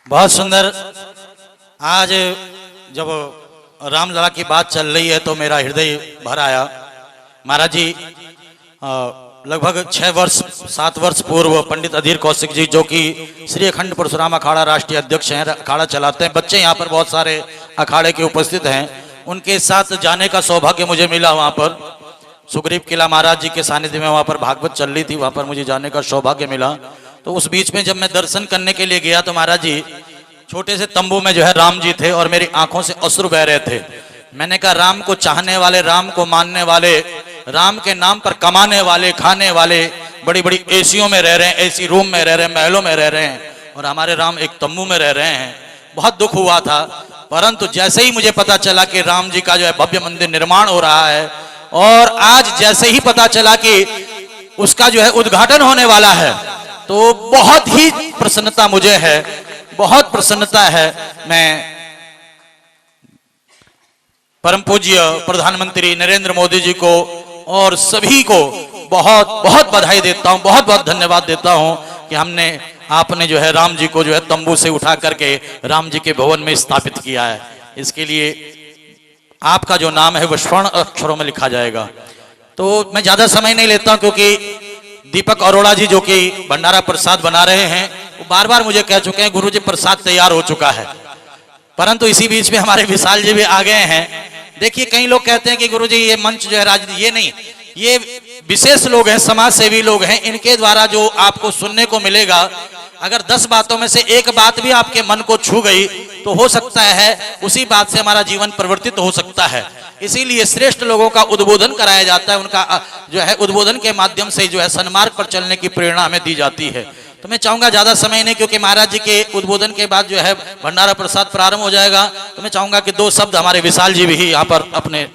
बहुत सुंदर। आज जब रामलला की बात चल रही है तो मेरा हृदय भर आया। महाराज जी लगभग 7 वर्ष पूर्व पंडित अधीर कौशिक जी, जो कि श्री अखंड परशुराम अखाड़ा राष्ट्रीय अध्यक्ष हैं, अखाड़ा चलाते हैं, बच्चे यहाँ पर बहुत सारे अखाड़े के उपस्थित हैं, उनके साथ जाने का सौभाग्य मुझे मिला। वहाँ पर सुग्रीव किला महाराज जी के सानिध्य में वहाँ पर भागवत चल रही थी, वहाँ पर मुझे जाने का सौभाग्य मिला। तो उस बीच में जब मैं दर्शन करने के लिए गया तो महाराज जी छोटे से तंबू में जो है राम जी थे और मेरी आंखों से अश्रु बह रहे थे। मैंने कहा राम को चाहने वाले, राम को मानने वाले, राम के नाम पर कमाने वाले, खाने वाले, बड़ी बड़ी एसियों में रह रहे हैं, एसी रूम में रह रहे हैं, महलों में रह रहे हैं, और हमारे राम एक तंबू में रह रहे हैं। बहुत दुख हुआ था। परंतु जैसे ही मुझे पता चला कि राम जी का जो है भव्य मंदिर निर्माण हो रहा है, और आज जैसे ही पता चला कि उसका जो है उद्घाटन होने वाला है, तो बहुत ही प्रसन्नता मुझे है, बहुत प्रसन्नता है। मैं परम पूज्य प्रधानमंत्री नरेंद्र मोदी जी को और सभी को बहुत बहुत बधाई देता हूं, बहुत बहुत धन्यवाद देता हूं कि आपने जो है राम जी को जो है तंबू से उठा करके राम जी के भवन में स्थापित किया है। इसके लिए आपका जो नाम है वह स्वर्ण अक्षरों में लिखा जाएगा। तो मैं ज्यादा समय नहीं लेता हूं, क्योंकि दीपक अरोड़ा जी जो कि भंडारा प्रसाद बना रहे हैं, वो बार बार मुझे कह चुके हैं गुरुजी प्रसाद तैयार हो चुका है। परंतु इसी बीच में हमारे विशाल जी भी आ गए हैं। देखिए, कई लोग कहते हैं कि गुरुजी ये मंच जो है राजनीति, ये नहीं, ये विशेष लोग हैं, समाज सेवी लोग हैं, इनके द्वारा जो आपको सुनने को मिलेगा, अगर 10 बातों में से एक बात भी आपके मन को छू गई तो हो सकता है उसी बात से हमारा जीवन परिवर्तित हो सकता है। इसीलिए श्रेष्ठ लोगों का उद्बोधन कराया जाता है, उनका जो है उद्बोधन के माध्यम से जो है सन्मार्ग पर चलने की प्रेरणा हमें दी जाती है। तो मैं चाहूंगा ज्यादा समय नहीं, क्योंकि महाराज जी के उद्बोधन के बाद जो है भंडारा प्रसाद प्रारंभ हो जाएगा, तो मैं चाहूंगा कि 2 शब्द हमारे विशाल जी भी यहाँ पर अपने।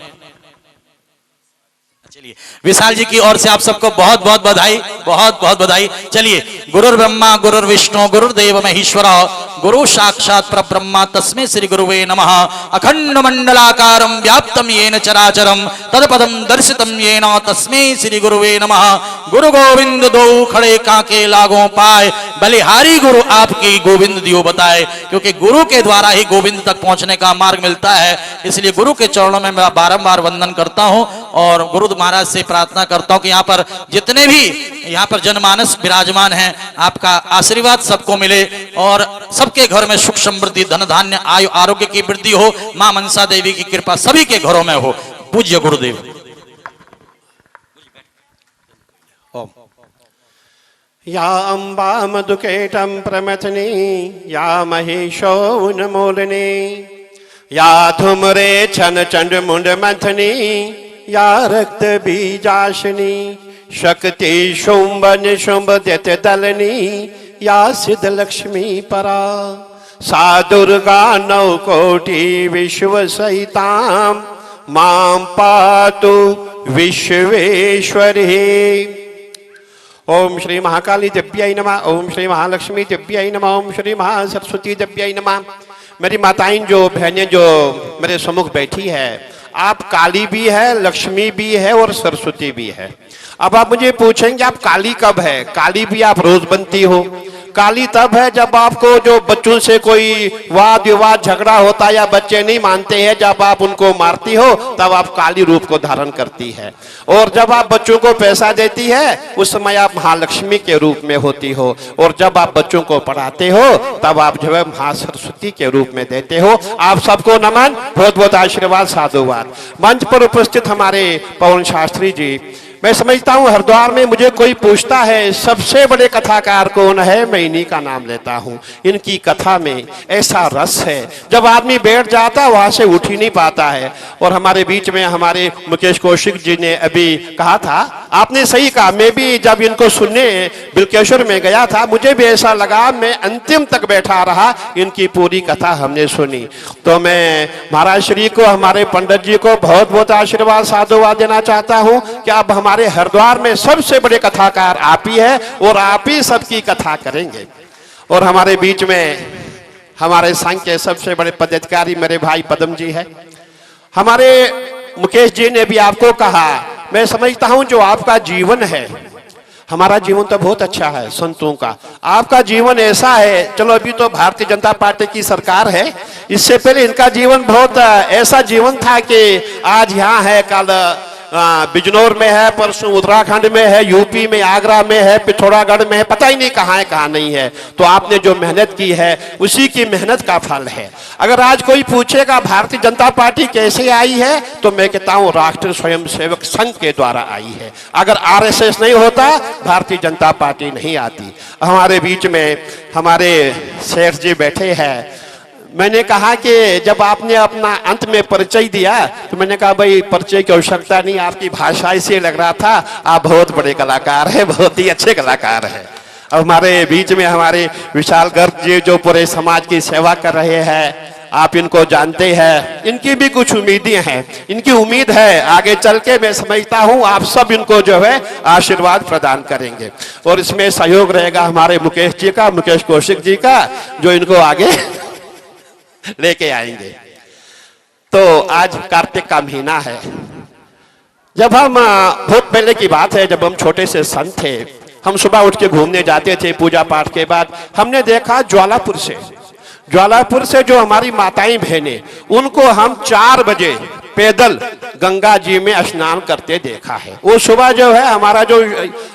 चलिए, विशाल जी की ओर से आप सबको बहुत बहुत बधाई, बहुत बहुत बधाई। चलिए, गुरुर् ब्रह्मा गुरुर् विष्णु गुरुर्देव महेश्वर गुरु साक्षात परब्रह्म तस्मै श्री गुरुवे नमः। अखंड मंडलाकारं व्याप्तं येन चराचरं तत्पदं दर्शितं येन तस्मै श्री गुरुवे नमः। गुरु गोविंद दो खड़े काके लागों पाए, बलिहारी गुरु आपकी गोविंद दियो बताए। क्योंकि गुरु के द्वारा ही गोविंद तक पहुंचने का मार्ग मिलता है, इसलिए गुरु के चरणों में मैं बारंबार वंदन करता हूं और गुरु महाराज से प्रार्थना करता हूं कि यहाँ पर जितने भी यहाँ पर जनमानस विराजमान हैं, आपका आशीर्वाद सबको मिले और सबके घर में सुख समृद्धि, धन धान्य, आयु आरोग्य की वृद्धि हो। मां मनसा देवी की कृपा सभी के घरों में हो। पूज्य गुरुदेव। या अम्बा मधुकेटं प्रमथने, या महेशो उन्मूलने, या धूम्रे छन चंड मुंड मंथनी, या रक्त बीजाशनी, शक्ति शुंभ निशुंभ द्यत दलनी, या सिद्ध लक्ष्मी परा, सा दुर्गा 9 कोटि विश्व सहितां मां पातु विश्वेश्वरी। ओम श्री महाकाली दिव्यै नमः, ओम श्री महालक्ष्मी दिव्यै नमः, ओम श्री महासरस्वती दिव्यै नमः। मेरी माताएं, जो बहनें जो मेरे सम्मुख बैठी है, आप काली भी है, लक्ष्मी भी है और सरस्वती भी है। अब आप मुझे पूछेंगे आप काली कब है? काली भी आप रोज बनती हो। काली तब है जब आपको जो बच्चों से कोई वाद विवाद झगड़ा होता है या बच्चे नहीं मानते हैं, जब आप उनको मारती हो तब आप काली रूप को धारण करती है। और जब आप बच्चों को पैसा देती है उस समय आप महालक्ष्मी के रूप में होती हो। और जब आप बच्चों को पढ़ाते हो तब आप जो है महासरस्वती के रूप में देते हो। आप सबको नमन, बहुत बहुत आशीर्वाद, साधुवाद। मंच पर उपस्थित हमारे पवन शास्त्री जी, मैं समझता हूं हरिद्वार में मुझे कोई पूछता है सबसे बड़े कथाकार कौन है, मैं इन्हीं का नाम लेता हूं। इनकी कथा में ऐसा रस है, जब आदमी बैठ जाता वहां से उठ ही नहीं पाता है। और हमारे बीच में हमारे मुकेश कौशिक जी ने अभी कहा था, आपने सही कहा, मैं भी जब इनको सुनने बिलकेश्वर में गया था मुझे भी ऐसा लगा, मैं अंतिम तक बैठा रहा, इनकी पूरी कथा हमने सुनी। तो मैं महाराज श्री को, हमारे पंडित जी को बहुत बहुत आशीर्वाद, साधुवाद देना चाहता हूं कि अब हमारे हरिद्वार में सबसे बड़े कथाकार आप ही है और आप ही सबकी कथा करेंगे। और हमारे बीच में हमारे संघ के सबसे बड़े पदाधिकारी मेरे भाई पदम जी है। हमारे मुकेश जी ने भी आपको कहा, मैं समझता हूं जो आपका जीवन है हमारा जीवन तो बहुत अच्छा है संतों का, आपका जीवन ऐसा है। चलो अभी तो भारतीय जनता पार्टी की सरकार है, इससे पहले इनका जीवन बहुत ऐसा जीवन था कि आज यहाँ है, कल बिजनौर में है, परसों उत्तराखंड में है, यूपी में आगरा में है, पिथौरागढ़ में है, पता ही नहीं कहाँ है कहाँ नहीं है। तो आपने जो मेहनत की है उसी की मेहनत का फल है। अगर आज कोई पूछेगा भारतीय जनता पार्टी कैसे आई है, तो मैं कहता हूँ राष्ट्रीय स्वयंसेवक संघ के द्वारा आई है। अगर आरएसएस नहीं होता भारतीय जनता पार्टी नहीं आती। हमारे बीच में हमारे शेख जी बैठे हैं। मैंने कहा कि जब आपने अपना अंत में परिचय दिया तो मैंने कहा भाई परिचय की आवश्यकता नहीं, आपकी भाषा से लग रहा था आप बहुत बड़े कलाकार हैं, बहुत ही अच्छे कलाकार हैं। अब हमारे बीच में हमारे विशाल गर्ग जी जो पूरे समाज की सेवा कर रहे हैं, आप इनको जानते हैं, इनकी भी कुछ उम्मीदें हैं। इनकी उम्मीद है आगे चल के मैं समझता हूं आप सब इनको जो है आशीर्वाद प्रदान करेंगे और इसमें सहयोग रहेगा हमारे मुकेश जी का, मुकेश कौशिक जी का, जो इनको आगे लेके आएंगे। तो आज कार्तिक का महीना है। जब हम बहुत पहले की बात है, जब हम छोटे से संत थे, हम सुबह उठ के घूमने जाते थे पूजा पाठ के बाद। हमने देखा ज्वालापुर से जो हमारी माताएं बहनें, उनको हम 4 बजे पैदल गंगा जी में स्नान करते देखा है। वो सुबह जो है हमारा जो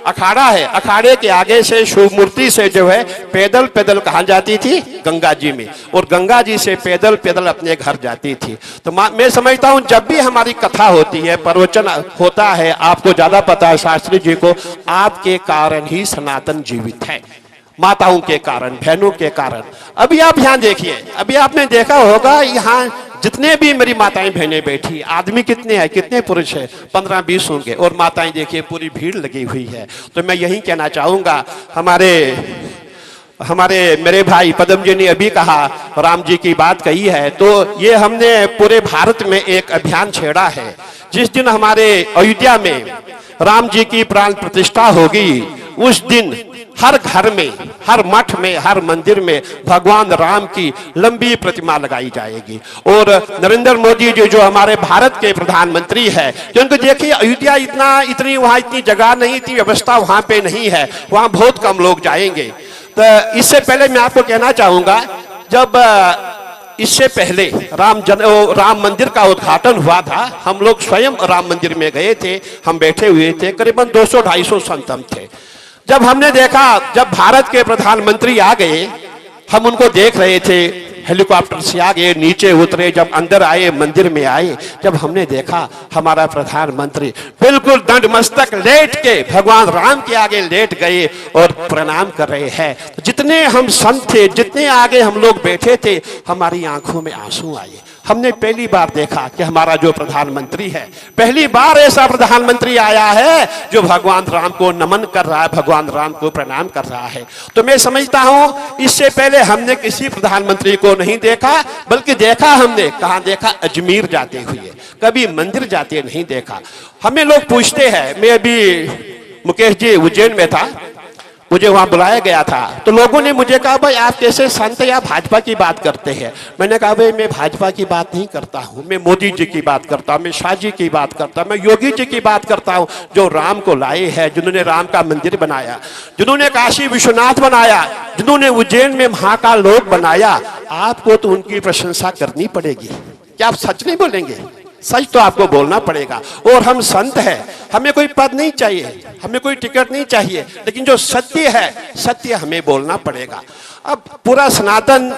अखाड़ा है, अखाड़े के आगे से शिव मूर्ति से जो है पैदल पैदल कहाँ जाती थी, गंगा जी में, और गंगा जी से पैदल पैदल अपने घर जाती थी। तो मैं समझता हूँ जब भी हमारी कथा होती है, प्रवचन होता है, आपको ज्यादा पता है शास्त्री जी को, आपके कारण ही सनातन जीवित है, माताओं के कारण, बहनों के कारण। अभी आप यहाँ देखिए, अभी आपने देखा होगा यहाँ जितने भी मेरी माताएं बहनें बैठी, आदमी कितने हैं, कितने पुरुष हैं, 15-20 होंगे, और माताएं देखिए पूरी भीड़ लगी हुई है। तो मैं यही कहना चाहूंगा, हमारे मेरे भाई पदम जी ने अभी कहा, राम जी की बात कही है, तो ये हमने पूरे भारत में एक अभियान छेड़ा है। जिस दिन हमारे अयोध्या में राम जी की प्राण प्रतिष्ठा होगी, उस दिन हर घर में, हर मठ में, हर मंदिर में भगवान राम की लंबी प्रतिमा लगाई जाएगी। और नरेंद्र मोदी जी जो हमारे भारत के प्रधानमंत्री है, क्योंकि देखिए अयोध्या इतनी वहाँ इतनी जगह नहीं, इतनी व्यवस्था वहाँ पे नहीं है, वहाँ बहुत कम लोग जाएंगे। तो इससे पहले मैं आपको कहना चाहूंगा, जब इससे पहले राम मंदिर का उद्घाटन हुआ था, हम लोग स्वयं राम मंदिर में गए थे, हम बैठे हुए थे, करीबन 200-250 संत हम थे। जब हमने देखा, जब भारत के प्रधानमंत्री आ गए, हम उनको देख रहे थे, हेलीकॉप्टर से आ गए, नीचे उतरे, जब अंदर आए, मंदिर में आए, जब हमने देखा हमारा प्रधानमंत्री बिल्कुल दंड मस्तक लेट के भगवान राम के आगे लेट गए और प्रणाम कर रहे हैं। तो जितने हम संत थे, जितने आगे हम लोग बैठे थे, हमारी आंखों में आंसू आए। हमने पहली बार देखा कि हमारा जो प्रधानमंत्री है, पहली बार ऐसा प्रधानमंत्री आया है जो भगवान राम को नमन कर रहा है, भगवान राम को प्रणाम कर रहा है। तो मैं समझता हूं इससे पहले हमने किसी प्रधानमंत्री को नहीं देखा, बल्कि देखा हमने कहां देखा, अजमेर जाते हुए, कभी मंदिर जाते नहीं देखा। हमें लोग पूछते हैं, मैं अभी मुकेश जी उज्जैन में था, मुझे वहां बुलाया गया था, तो लोगों ने मुझे कहा भाई आप कैसे संत या भाजपा की बात करते हैं। मैंने कहा भाई मैं भाजपा की बात नहीं करता हूं, मैं मोदी जी की बात करता हूं, मैं शाह जी की बात करता हूं, मैं योगी जी की बात करता हूं, जो राम को लाए हैं, जिन्होंने राम का मंदिर बनाया, जिन्होंने काशी विश्वनाथ बनाया, जिन्होंने उज्जैन में महाकाल लोक बनाया। आपको तो उनकी प्रशंसा करनी पड़ेगी। क्या आप सच नहीं बोलेंगे? सच तो आपको बोलना पड़ेगा। और हम संत हैं, हमें कोई पद नहीं चाहिए, हमें कोई टिकट नहीं चाहिए, लेकिन जो सत्य है, सत्य हमें बोलना पड़ेगा। अब पूरा सनातन,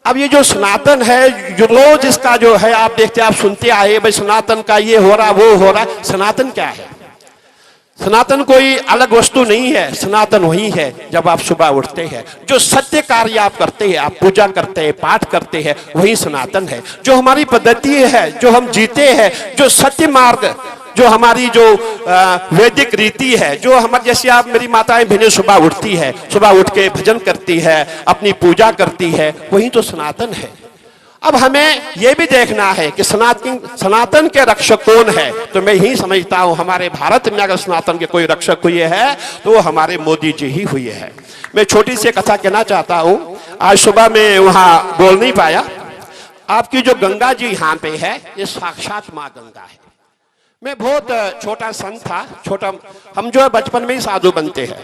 अब ये जो सनातन है, जो रोज इसका जो है आप देखते, आप सुनते आए भाई सनातन का ये हो रहा, वो हो रहा। सनातन क्या है? सनातन कोई अलग वस्तु नहीं है, सनातन वही है जब आप सुबह उठते हैं, जो सत्य कार्य आप करते हैं, आप पूजा करते हैं, पाठ करते हैं, वही सनातन है। जो हमारी पद्धति है, जो हम जीते हैं, जो सत्य मार्ग, जो हमारी जो वैदिक रीति है, जो हमारे जैसे आप मेरी माताएं बहनें सुबह उठती है, सुबह उठ के भजन करती है, अपनी पूजा करती है, वही तो सनातन है। अब हमें यह भी देखना है कि सनातन के रक्षक कौन है। तो मैं यही समझता हूं हमारे भारत में अगर सनातन के कोई रक्षक हुए हैं तो वो हमारे मोदी जी ही हुए हैं। मैं छोटी सी कथा कहना चाहता हूं। आज सुबह मैं वहां बोल नहीं पाया। आपकी जो गंगा जी यहाँ पे है, ये साक्षात माँ गंगा है। मैं बहुत छोटा संत था, छोटा। हम जो है बचपन में ही साधु बनते हैं।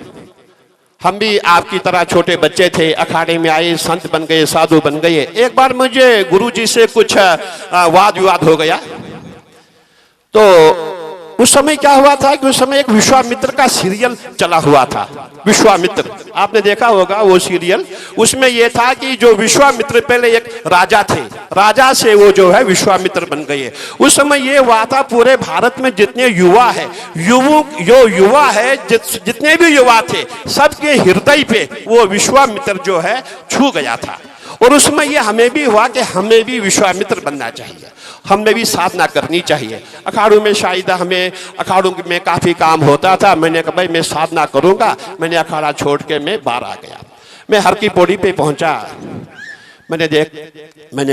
हम भी आपकी तरह छोटे बच्चे थे, अखाड़े में आए, संत बन गए, साधु बन गए। एक बार मुझे गुरुजी से कुछ वाद विवाद हो गया। तो उस समय क्या हुआ था कि उस समय एक विश्वामित्र का सीरियल चला हुआ था। विश्वामित्र, आपने देखा होगा वो सीरियल। उसमें यह था कि जो विश्वामित्र पहले एक राजा थे, राजा से वो जो है विश्वामित्र बन गए। उस समय ये हुआ था पूरे भारत में जितने युवा है, युवा है, जितने भी युवा थे, सबके हृदय पे वो विश्वामित्र जो है छू गया था। और उसमें ये हमें भी हुआ कि हमें भी विश्वामित्र बनना चाहिए, हमें भी साधना करनी चाहिए। अखाड़ों में शायद हमें अखाड़ों में काफ़ी काम होता था। मैंने कहा भाई मैं साधना करूँगा। मैंने अखाड़ा छोड़ के मैं बाहर आ गया। मैं हर की पौड़ी पे पहुँचा। मैंने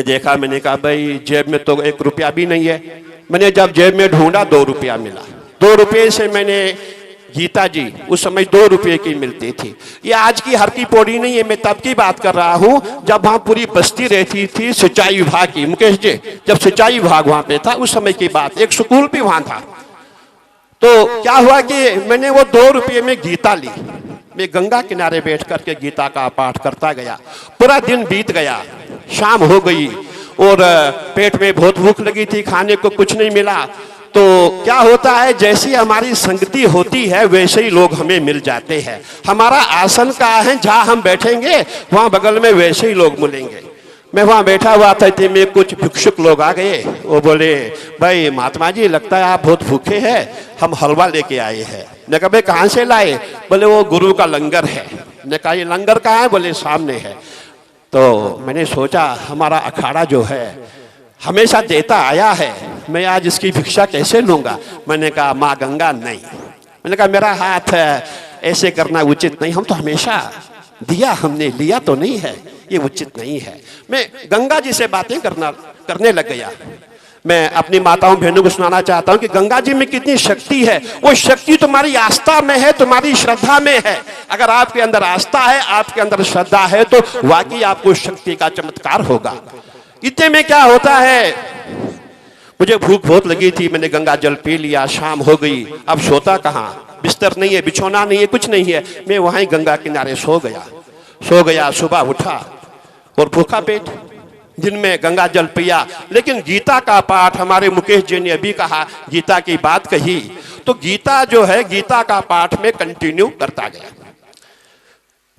देखा, मैंने कहा भाई जेब में तो 1 रुपया भी नहीं है। मैंने जब जेब में ढूंढा 2 रुपया मिला। 2 रुपये से मैंने गीता जी उस समय 2 रुपये की मिलती थी। ये आज की हर की पौड़ी नहीं है, मैं तब की बात कर रहा हूँ जब वहाँ पूरी बस्ती रहती थी सिंचाई विभाग की। मुकेश जी, जब सिंचाई विभाग वहाँ पे था उस समय की बात, एक स्कूल भी वहाँ था। तो क्या हुआ कि मैंने वो 2 रुपये में गीता ली। मैं गंगा किनारे बैठ करके गीता का पाठ करता गया। पूरा दिन बीत गया, शाम हो गई और पेट में बहुत भूख लगी थी, खाने को कुछ नहीं मिला। तो क्या होता है, जैसी हमारी संगति होती है वैसे ही लोग हमें मिल जाते हैं। हमारा आसन कहाँ है, जहाँ हम बैठेंगे वहाँ बगल में वैसे ही लोग मिलेंगे। मैं वहाँ बैठा हुआ था, इतने में कुछ भिक्षुक लोग आ गए। वो बोले भाई महात्मा जी लगता है आप बहुत भूखे हैं, हम हलवा लेके आए हैं। मैं कहा भाई कहाँ से लाए? बोले वो गुरु का लंगर है। मैं कहा ये लंगर कहाँ है? बोले सामने है। तो मैंने सोचा हमारा अखाड़ा जो है हमेशा देता आया है, मैं आज इसकी भिक्षा कैसे लूँगा। मैंने कहा माँ गंगा नहीं। मैंने कहा मेरा हाथ ऐसे करना उचित नहीं, हम तो हमेशा दिया, हमने लिया तो नहीं है, ये उचित नहीं है। मैं गंगा जी से बातें करने लग गया। मैं अपनी माताओं बहनों को सुनाना चाहता हूँ कि गंगा जी में कितनी शक्ति है। वो शक्ति तुम्हारी आस्था में है, तुम्हारी श्रद्धा में है। अगर आपके अंदर आस्था है, आपके अंदर श्रद्धा है तो वाकई आपको शक्ति का चमत्कार होगा। इतने में क्या होता है, मुझे भूख बहुत लगी थी, मैंने गंगा जल पी लिया। शाम हो गई, अब सोता कहाँ, बिस्तर नहीं है, बिछौना नहीं है, कुछ नहीं है। मैं वहीं गंगा किनारे सो गया। सुबह उठा और भूखा पेट, दिन में गंगा जल पिया। लेकिन गीता का पाठ, हमारे मुकेश जी ने अभी कहा, गीता की बात कही, तो गीता जो है, गीता का पाठ में कंटिन्यू करता गया।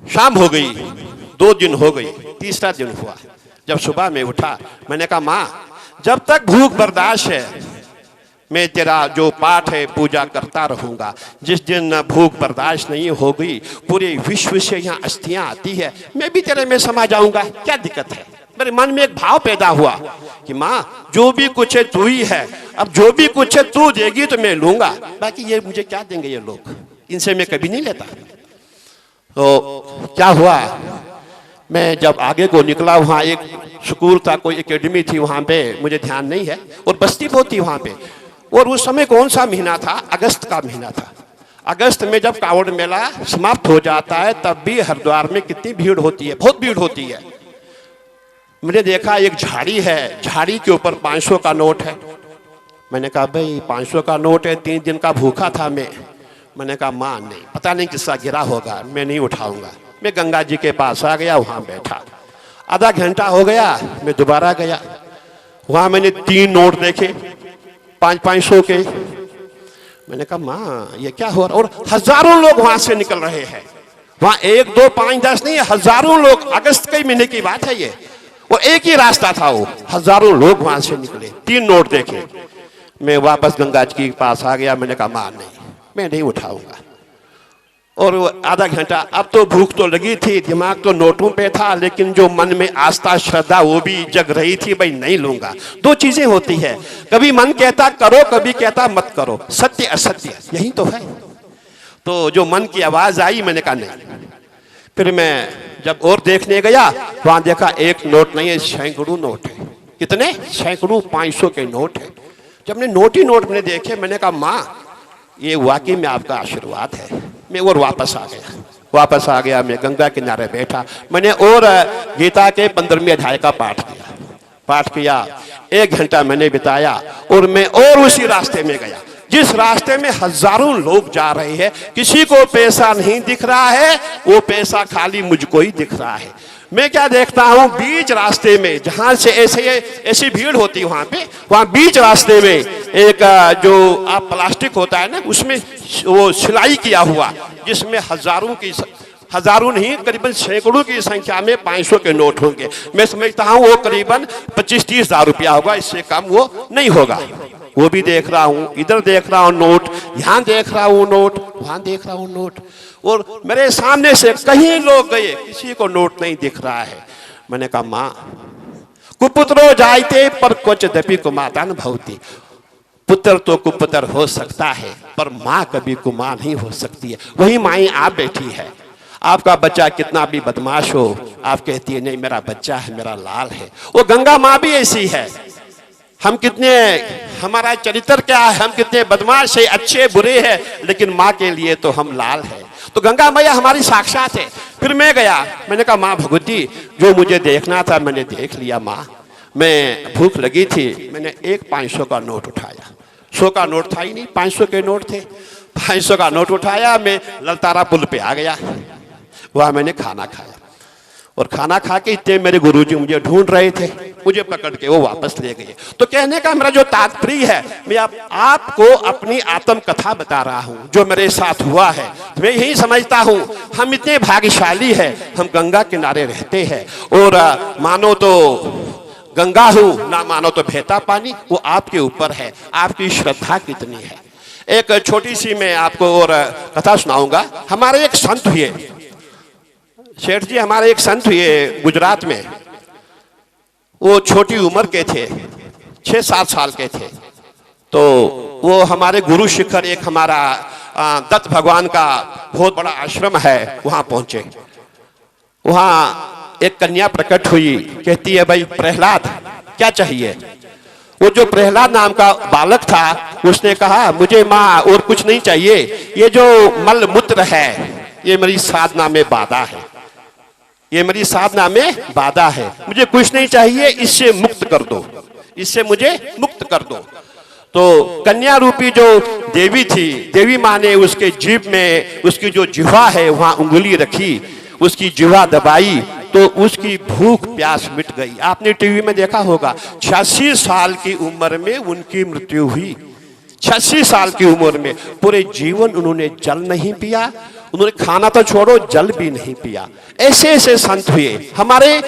शाम हो गई, 2 दिन हो गई, तीसरा दिन हुआ। जब सुबह में उठा, मैंने कहा माँ जब तक भूख बर्दाश्त है मैं तेरा जो पाठ है पूजा करता रहूंगा। जिस दिन भूख बर्दाश्त नहीं होगी, पूरे विश्व से यहाँ अस्थियां आती है, मैं भी तेरे में समा जाऊंगा, क्या दिक्कत है। मेरे मन में एक भाव पैदा हुआ कि माँ जो भी कुछ है तू ही है, अब जो भी कुछ है तू देगी तो मैं लूंगा, बाकी ये मुझे क्या देंगे ये लोग, इनसे मैं कभी नहीं लेता। तो क्या हुआ, मैं जब आगे को निकला, वहाँ एक स्कूल था, कोई एकेडमी थी वहाँ पे, मुझे ध्यान नहीं है, और बस्ती बहुत थी वहाँ पे। और उस समय कौन सा महीना था? अगस्त का महीना था। अगस्त में जब कावड़ मेला समाप्त हो जाता है तब भी हरिद्वार में कितनी भीड़ होती है, बहुत भीड़ होती है। मैंने देखा एक झाड़ी है, झाड़ी के ऊपर 500 का नोट है। मैंने कहा भाई 500 का नोट है, 3 दिन का भूखा था मैं। मैंने कहा माँ नहीं, पता नहीं किसका गिरा होगा, मैं नहीं उठाऊंगा। मैं गंगा जी के पास आ गया, वहाँ बैठा। आधा घंटा हो गया, मैं दोबारा गया। वहाँ मैंने 3 नोट देखे 500 के। मैंने कहा माँ ये क्या हो रहा, और हजारों लोग वहाँ से निकल रहे हैं। वहाँ 1, 2, 5, 10 नहीं, हजारों लोग, अगस्त के महीने की बात है ये। और एक ही रास्ता था, वो हजारों लोग वहाँ से निकले। 3 नोट देखे, मैं वापस गंगा जी के पास आ गया। मैंने कहा माँ नहीं, मैं नहीं उठाऊंगा। और आधा घंटा, अब तो भूख तो लगी थी, दिमाग तो नोटों पे था, लेकिन जो मन में आस्था श्रद्धा वो भी जग रही थी, भाई नहीं लूंगा। 2 चीजें होती है, कभी मन कहता करो, कभी कहता मत करो, सत्य असत्य यही तो है। तो जो मन की आवाज आई, मैंने कहा नहीं। फिर मैं जब और देखने गया, वहां देखा एक नोट नहीं है, सैकड़ों नोट है। कितने? सैकड़ों 500 के नोट है। जब मैंने नोट ही नोट मैंने देखे, मैंने कहा माँ ये वाकई में आपका आशीर्वाद है। मैं और वापस आ गया। मैं गंगा किनारे बैठा। मैंने और गीता के 15वें अध्याय का पाठ किया। 1 घंटा मैंने बिताया और मैं और उसी रास्ते में गया। जिस रास्ते में हजारों लोग जा रहे हैं, किसी को पैसा नहीं दिख रहा है, वो पैसा खाली मुझको ही दिख रहा है। मैं क्या देखता हूं, बीच रास्ते में जहां से ऐसी भीड़ होती है वहां बीच रास्ते में एक जो आप प्लास्टिक होता है ना, उसमें वो सिलाई किया हुआ, जिसमें हजारों नहीं करीबन सैकड़ों की संख्या में 500 के नोट होंगे। मैं समझता हूं वो करीबन 25-30 हजार रुपया होगा, इससे कम वो नहीं होगा। वो भी देख रहा हूं, इधर देख रहा हूं नोट, यहां देख रहा हूं नोट, वहां देख रहा हूं नोट, और मेरे सामने से कहीं लोग गए, किसी को नोट नहीं दिख रहा है। मैंने कहा मां, कुपुत्रो जायते पर क्वच दपि कुमाता न भवति। पुत्र तो कुपुत्र हो सकता है, पर मां कभी कुमां नहीं हो सकती है। वही माई आप बैठी है, आपका बच्चा कितना भी बदमाश हो, आप कहती है नहीं मेरा बच्चा है, मेरा लाल है। वो गंगा माँ भी ऐसी है। हम कितने, हमारा चरित्र क्या है, हम कितने बदमाश है, अच्छे बुरे हैं, लेकिन माँ के लिए तो हम लाल है। तो गंगा मैया हमारी साक्षात है। फिर मैं गया, मैंने कहा माँ भगवती, जो मुझे देखना था मैंने देख लिया माँ। मैं भूख लगी थी, मैंने एक 500 का नोट उठाया। 100 का नोट था ही नहीं, 500 के नोट थे। 500 का नोट उठाया, मैं ललतारा पुल पे आ गया। वहां मैंने खाना खाया, और खाना खा के इतने मेरे गुरुजी मुझे ढूंढ रहे थे, मुझे पकड़ के वो वापस ले गए। तो कहने का मेरा जो तात्पर्य है, मैं आपको अपनी आत्म कथा बता रहा हूं, जो मेरे साथ हुआ है। मैं यही समझता हूं, हम इतने भाग्यशाली हैं, हम गंगा किनारे रहते हैं, और मानो तो गंगा हूं, ना मानो तो बहता पानी, वो आपके ऊपर है, आपकी श्रद्धा कितनी है। एक छोटी सी मैं आपको और कथा सुनाऊंगा। हमारे एक संत हुए सेठ जी, हमारे एक संत हुए गुजरात में। वो छोटी उम्र के थे, 6-7 साल के थे। तो वो हमारे गुरु शिखर, एक हमारा दत्त भगवान का बहुत बड़ा आश्रम है, वहां पहुंचे। वहां एक कन्या प्रकट हुई, कहती है भाई प्रहलाद क्या चाहिए। वो जो प्रहलाद नाम का बालक था, उसने कहा मुझे माँ और कुछ नहीं चाहिए, ये जो मल मूत्र है ये मेरी साधना में बाधा है, ये मेरी साधना में बाधा है, मुझे कुछ नहीं चाहिए, इससे मुक्त कर दो, इससे मुझे मुक्त कर दो। तो कन्या रूपी जो देवी थी, देवी माँ ने उसके जीभ में, उसकी जो जिह्वा है वहां उंगली रखी, उसकी जिह्वा दबाई, तो उसकी भूख प्यास मिट गई। आपने टीवी में देखा होगा, 86 साल की उम्र में उनकी मृत्यु हुई। 86 साल की उम्र में पूरे जीवन उन्होंने जल नहीं पिया, उन्होंने खाना तो छोड़ो जल भी नहीं पिया। ऐसे ऐसे संत हुए। हमारे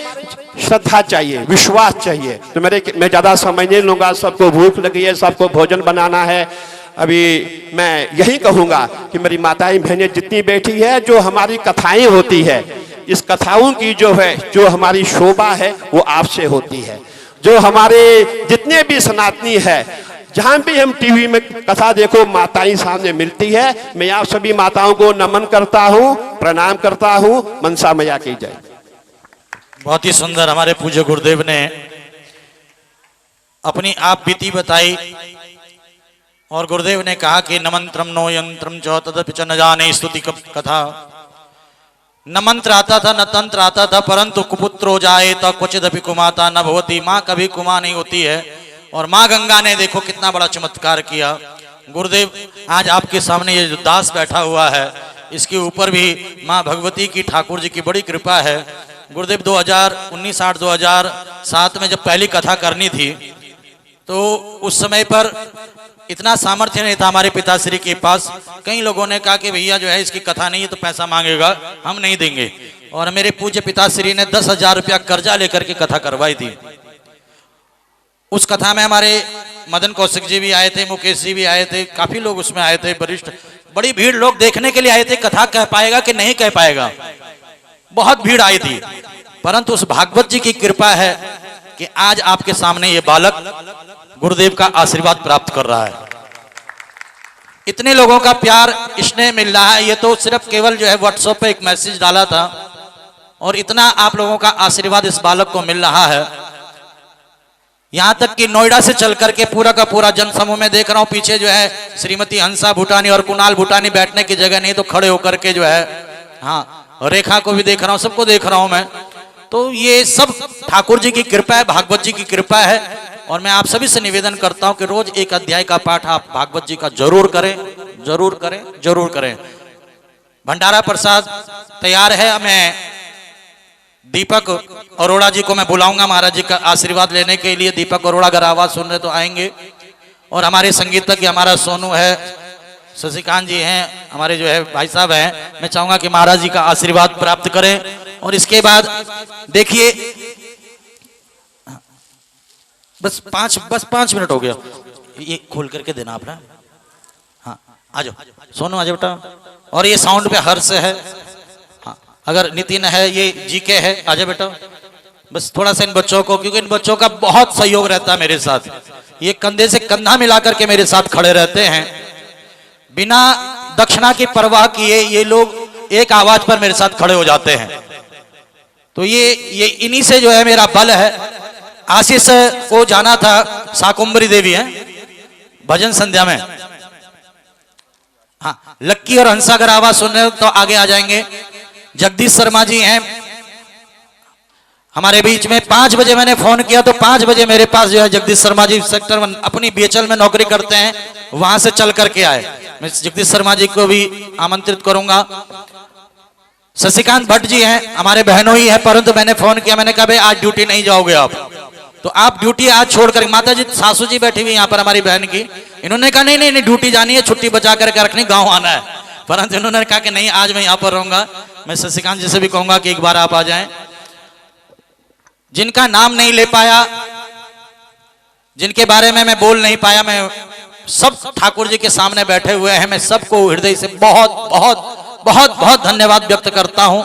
श्रद्धा चाहिए, विश्वास चाहिए। तो मैं ज्यादा समय नहीं लूंगा, सबको भूख लगी है, सबको भोजन बनाना है। अभी मैं यही कहूंगा कि मेरी माताएं बहनें जितनी बैठी है, जो हमारी कथाएं होती है, इस कथाओं की जो है, जो हमारी शोभा है वो आपसे होती है। जो हमारे जितने भी सनातनी है, जहां भी हम टीवी में कथा देखो, माताएं सामने मिलती है। मैं आप सभी माताओं को नमन करता हूं, प्रणाम करता हूं। मनसा मैया की जय। बहुत ही सुंदर हमारे पूज्य गुरुदेव ने अपनी आप बीती बताई, और गुरुदेव ने कहा कि न मंत्रम नो यंत्रम च तदपि च न जाने स्तुति कथा। न मंत्र आता था, न तंत्र आता था, परंतु कुपुत्रो जाए तो क्वचिदपि कुमाता न भवती। माँ कभी कुमां नहीं होती है। और माँ गंगा ने देखो कितना बड़ा चमत्कार किया। गुरुदेव आज आपके सामने ये जो दास बैठा हुआ है, इसके ऊपर भी माँ भगवती की, ठाकुर जी की बड़ी कृपा है। गुरुदेव 2007 में जब पहली कथा करनी थी, तो उस समय पर इतना सामर्थ्य नहीं था हमारे पिताश्री के पास। कई लोगों ने कहा कि भैया जो है इसकी कथा नहीं है तो पैसा मांगेगा, हम नहीं देंगे। और मेरे पूज्य पिताश्री ने 10,000 रुपया कर्जा लेकर के कथा करवाई थी। उस कथा में हमारे मदन कौशिक जी भी आए थे, मुकेश जी भी आए थे, काफी लोग उसमें आए थे, वरिष्ठ, बड़ी भीड़ लोग देखने के लिए आए थे। कथा कह पाएगा कि नहीं कह पाएगा, बहुत भीड़ आई थी। परंतु उस भागवत जी की कृपा है कि आज आपके सामने ये बालक गुरुदेव का आशीर्वाद प्राप्त कर रहा है। इतने लोगों का प्यार स्नेह मिल रहा है। ये तो सिर्फ केवल जो है व्हाट्सएप पे एक मैसेज डाला था, और इतना आप लोगों का आशीर्वाद इस बालक को मिल रहा है। यहां तक कि नोएडा से चल करके पूरा का पूरा जन समूह में देख रहा हूं, पीछे जो है श्रीमती हंसा भूटानी और कुणाल भूटानी, बैठने की जगह नहीं तो खड़े होकर के जो है, हाँ, रेखा को भी देख रहा हूं, सबको देख रहा हूं मैं। तो ये सब ठाकुर जी की कृपा है, भागवत जी की कृपा है। और मैं आप सभी से निवेदन करता हूं कि रोज एक अध्याय का पाठ आप भागवत जी का जरूर करें, जरूर करें, जरूर करें। भंडारा प्रसाद तैयार है। मैं दीपक अरोड़ा जी को मैं बुलाऊंगा महाराज जी का आशीर्वाद लेने के लिए। दीपक अरोड़ा अगर आवाज सुन रहे तो आएंगे। और हमारे संगीतज्ञ हमारा सोनू है, शशिकांत जी हैं, हमारे जो है भाई साहब हैं। मैं चाहूंगा कि महाराज जी का आशीर्वाद प्राप्त करें। और इसके बाद देखिए, बस 5 मिनट हो गया, ये खोल करके देना आप ना। हाँ आ जाओ सोनू, आ जाओ बेटा। और ये साउंड पे हर्ष है, हाँ अगर नितिन है, ये जीके है, आ जाओ बेटा। बस थोड़ा सा इन बच्चों को, क्योंकि इन बच्चों का बहुत सहयोग रहता है मेरे साथ। ये कंधे से कंधा मिलाकर के मेरे साथ खड़े रहते हैं, बिना दक्षिणा की परवाह किए ये लोग एक आवाज पर मेरे साथ खड़े हो जाते हैं। तो ये इन्हीं से जो है मेरा बल है। आशीष को जाना था, शाकुंभरी देवी है भजन संध्या में। हाँ लक्की और हंसा अगर आवाज सुन रहे हो तो आगे आ जाएंगे। जगदीश शर्मा जी हैं हमारे बीच में। 5 बजे मैंने फोन किया तो 5 बजे मेरे पास जो है जगदीश शर्मा जी सेक्टर 1 अपनी बीएचएल में नौकरी करते हैं, वहां से चल करके आए। मैं जगदीश शर्मा जी को भी आमंत्रित करूंगा। शशिकांत भट्ट जी हैं हमारे बहनों ही है, परंतु मैंने फोन किया, मैंने कहा भाई आज ड्यूटी नहीं जाओगे आप, तो आप ड्यूटी आज छोड़कर, माता जी सासू जी बैठी हुई यहाँ पर हमारी बहन की, इन्होंने कहा नहीं ड्यूटी जानी है, छुट्टी बचा करके रखनी, गाँव आना है। परंतु इन्होंने कहा कि नहीं आज मैं यहाँ पर रहूंगा। मैं शशिकांत जी से भी कहूंगा कि एक बार आप आ जाएं। जिनका नाम नहीं ले पाया, जिनके बारे में मैं बोल नहीं पाया, मैं सब ठाकुर जी के सामने बैठे हुए हैं, मैं सबको हृदय से बहुत बहुत बहुत बहुत धन्यवाद व्यक्त करता हूं।